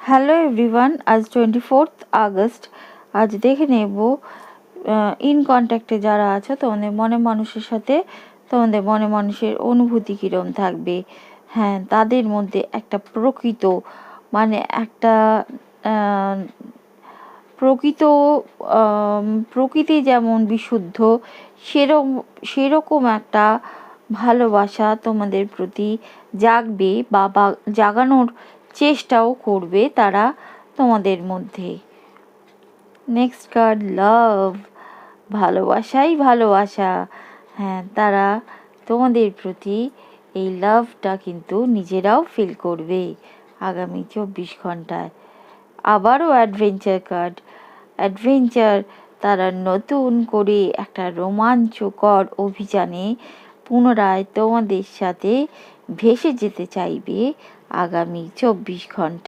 Hello everyone, আজ 24 August. আজ দেখে নেব ইন কন্ট্যাক্টে যারা আছো তোমাদের মনে মানুষের সাথে তোমাদের মনে মানুষের অনুভূতি কীরকম থাকবে। হ্যাঁ, তাদের মধ্যে একটা প্রকৃত একটা প্রকৃত প্রকৃতি যেমন বিশুদ্ধ, সেরকম একটা ভালোবাসা তোমাদের প্রতি জাগবে বা জাগানোর চেষ্টাও করবে তারা তোমাদের মধ্যে। নেক্সট কার্ড, লাভ, ভালোবাসাই ভালোবাসা। হ্যাঁ, তারা তোমাদের প্রতি এই লাভটা কিন্তু নিজেরাও ফিল করবে আগামী 24 ঘন্টায়। আবারও অ্যাডভেঞ্চার কার্ড, অ্যাডভেঞ্চার, তারা নতুন করে একটা রোমাঞ্চকর অভিযানে পুনরায় তোমাদের সাথে ভেসে যেতে চাইবে আগামী 24 ঘন্টা।